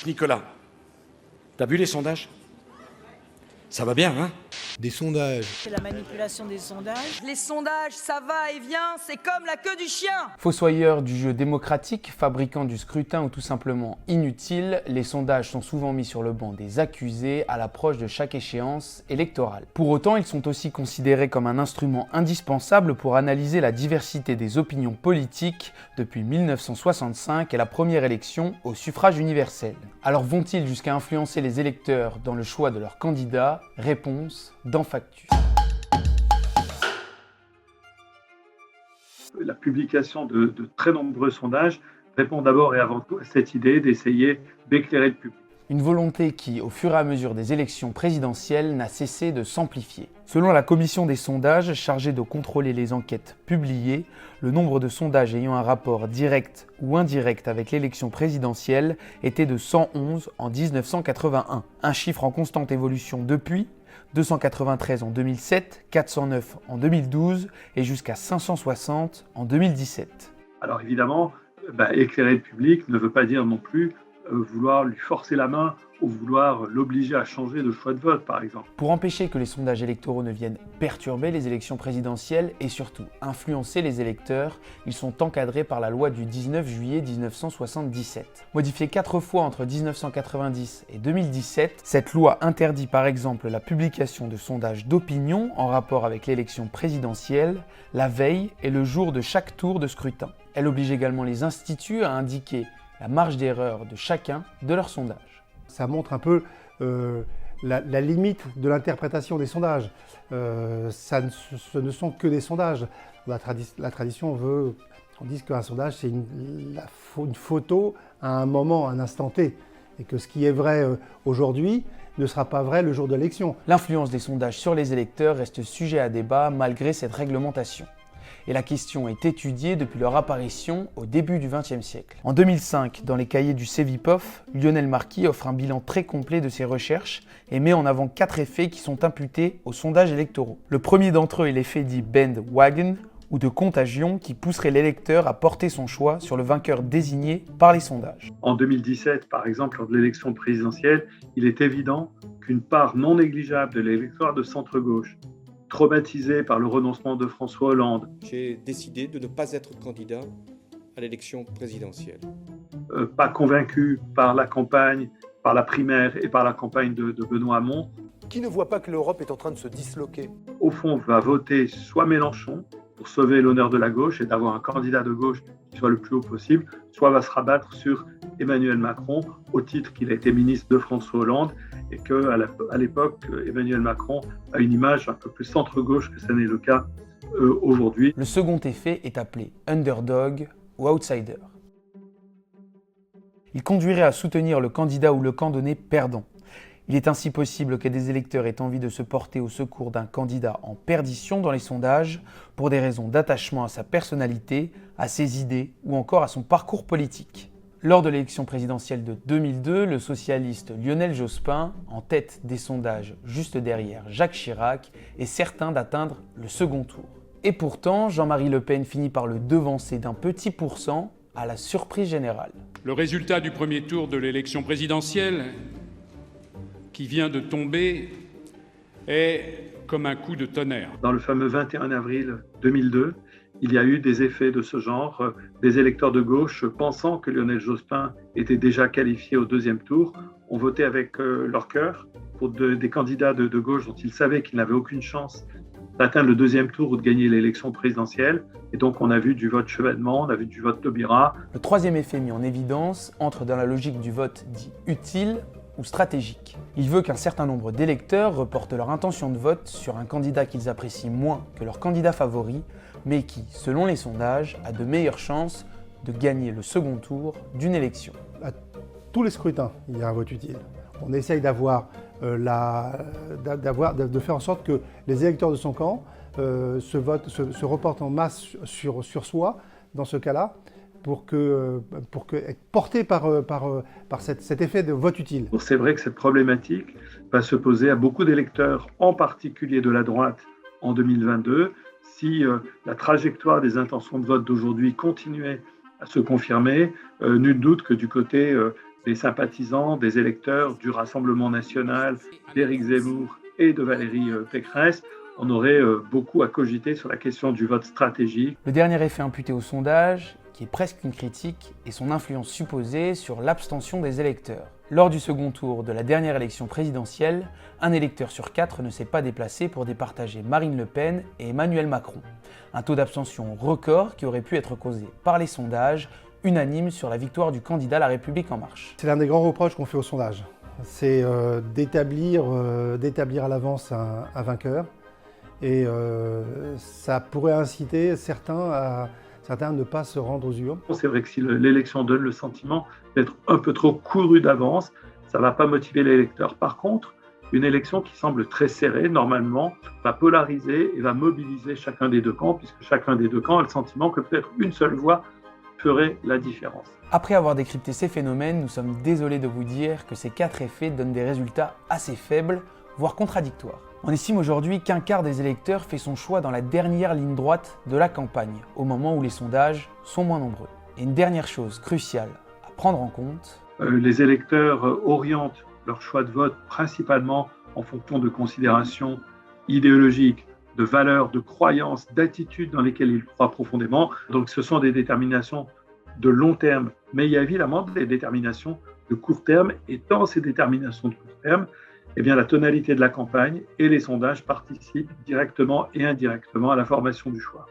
Nicolas, t'as vu les sondages? Ça va bien, hein? Des sondages. C'est la manipulation des sondages. Les sondages, ça va et vient, c'est comme la queue du chien. Fossoyeurs du jeu démocratique, fabricants du scrutin ou tout simplement inutiles, les sondages sont souvent mis sur le banc des accusés à l'approche de chaque échéance électorale. Pour autant, ils sont aussi considérés comme un instrument indispensable pour analyser la diversité des opinions politiques depuis 1965 et la première élection au suffrage universel. Alors vont-ils jusqu'à influencer les électeurs dans le choix de leurs candidats? Réponse dans Factus. La publication de très nombreux sondages répond d'abord et avant tout à cette idée d'essayer d'éclairer le public. Une volonté qui, au fur et à mesure des élections présidentielles, n'a cessé de s'amplifier. Selon la commission des sondages chargée de contrôler les enquêtes publiées, le nombre de sondages ayant un rapport direct ou indirect avec l'élection présidentielle était de 111 en 1981. Un chiffre en constante évolution depuis, 293 en 2007, 409 en 2012 et jusqu'à 560 en 2017. Alors évidemment, éclairer le public ne veut pas dire non plus vouloir lui forcer la main ou vouloir l'obliger à changer de choix de vote, par exemple. Pour empêcher que les sondages électoraux ne viennent perturber les élections présidentielles et surtout influencer les électeurs, ils sont encadrés par la loi du 19 juillet 1977. Modifiée 4 fois entre 1990 et 2017, cette loi interdit par exemple la publication de sondages d'opinion en rapport avec l'élection présidentielle, la veille et le jour de chaque tour de scrutin. Elle oblige également les instituts à indiquer la marge d'erreur de chacun de leurs sondages. Ça montre un peu la limite de l'interprétation des sondages. Ce ne sont que des sondages. La tradition veut qu'on dise qu'un sondage, c'est une photo à un moment, à un instant T. Et que ce qui est vrai aujourd'hui ne sera pas vrai le jour de l'élection. L'influence des sondages sur les électeurs reste sujet à débat malgré cette réglementation. Et la question est étudiée depuis leur apparition au début du XXe siècle. En 2005, dans les cahiers du CEVIPOF, Lionel Marquis offre un bilan très complet de ses recherches et met en avant 4 effets qui sont imputés aux sondages électoraux. Le premier d'entre eux est l'effet dit bandwagon ou de contagion qui pousserait l'électeur à porter son choix sur le vainqueur désigné par les sondages. En 2017, par exemple, lors de l'élection présidentielle, il est évident qu'une part non négligeable de l'électorat de centre-gauche, traumatisé par le renoncement de François Hollande. J'ai décidé de ne pas être candidat à l'élection présidentielle. Pas convaincu par la campagne, par la primaire et par la campagne de Benoît Hamon. Qui ne voit pas que l'Europe est en train de se disloquer? Au fond, va voter soit Mélenchon pour sauver l'honneur de la gauche et d'avoir un candidat de gauche qui soit le plus haut possible, soit va se rabattre sur Emmanuel Macron au titre qu'il a été ministre de François Hollande et qu'à l'époque, Emmanuel Macron a une image un peu plus centre-gauche que ce n'est le cas aujourd'hui. Le second effet est appelé underdog ou outsider. Il conduirait à soutenir le candidat ou le camp donné perdant. Il est ainsi possible que des électeurs aient envie de se porter au secours d'un candidat en perdition dans les sondages pour des raisons d'attachement à sa personnalité, à ses idées ou encore à son parcours politique. Lors de l'élection présidentielle de 2002, le socialiste Lionel Jospin, en tête des sondages juste derrière Jacques Chirac, est certain d'atteindre le second tour. Et pourtant, Jean-Marie Le Pen finit par le devancer d'un petit pourcent à la surprise générale. Le résultat du premier tour de l'élection présidentielle, qui vient de tomber, est comme un coup de tonnerre. Dans le fameux 21 avril 2002, il y a eu des effets de ce genre, des électeurs de gauche pensant que Lionel Jospin était déjà qualifié au deuxième tour, ont voté avec leur cœur pour des candidats de gauche dont ils savaient qu'ils n'avaient aucune chance d'atteindre le deuxième tour ou de gagner l'élection présidentielle. Et donc on a vu du vote Chevènement, on a vu du vote Taubira. Le troisième effet mis en évidence entre dans la logique du vote dit utile ou stratégique. Il veut qu'un certain nombre d'électeurs reportent leur intention de vote sur un candidat qu'ils apprécient moins que leur candidat favori, mais qui, selon les sondages, a de meilleures chances de gagner le second tour d'une élection. À tous les scrutins, il y a un vote utile. On essaye de faire en sorte que les électeurs de son camp se reportent en masse sur soi, dans ce cas-là, pour être portés par cet effet de vote utile. C'est vrai que cette problématique va se poser à beaucoup d'électeurs, en particulier de la droite, en 2022. Si la trajectoire des intentions de vote d'aujourd'hui continuait à se confirmer, nul doute que du côté des sympathisants, des électeurs du Rassemblement national, d'Éric Zemmour et de Valérie Pécresse, on aurait beaucoup à cogiter sur la question du vote stratégique. Le dernier effet imputé au sondage, qui est presque une critique, est son influence supposée sur l'abstention des électeurs. Lors du second tour de la dernière élection présidentielle, un électeur sur 4 ne s'est pas déplacé pour départager Marine Le Pen et Emmanuel Macron. Un taux d'abstention record qui aurait pu être causé par les sondages, unanimes sur la victoire du candidat La République En Marche. C'est l'un des grands reproches qu'on fait au sondage. C'est d'établir à l'avance un vainqueur. Et ça pourrait inciter certains à ne pas se rendre aux urnes. C'est vrai que si l'élection donne le sentiment d'être un peu trop courue d'avance, ça ne va pas motiver l'électeur. Par contre, une élection qui semble très serrée, normalement, va polariser et va mobiliser chacun des deux camps, puisque chacun des deux camps a le sentiment que peut-être une seule voix ferait la différence. Après avoir décrypté ces phénomènes, nous sommes désolés de vous dire que ces 4 effets donnent des résultats assez faibles, voire contradictoires. On estime aujourd'hui qu'un quart des électeurs fait son choix dans la dernière ligne droite de la campagne, au moment où les sondages sont moins nombreux. Et une dernière chose cruciale à prendre en compte... Les électeurs orientent leur choix de vote principalement en fonction de considérations idéologiques, de valeurs, de croyances, d'attitudes dans lesquelles ils croient profondément. Donc ce sont des déterminations de long terme, mais il y a évidemment des déterminations de court terme, et dans ces déterminations de court terme, eh bien, la tonalité de la campagne et les sondages participent directement et indirectement à la formation du choix.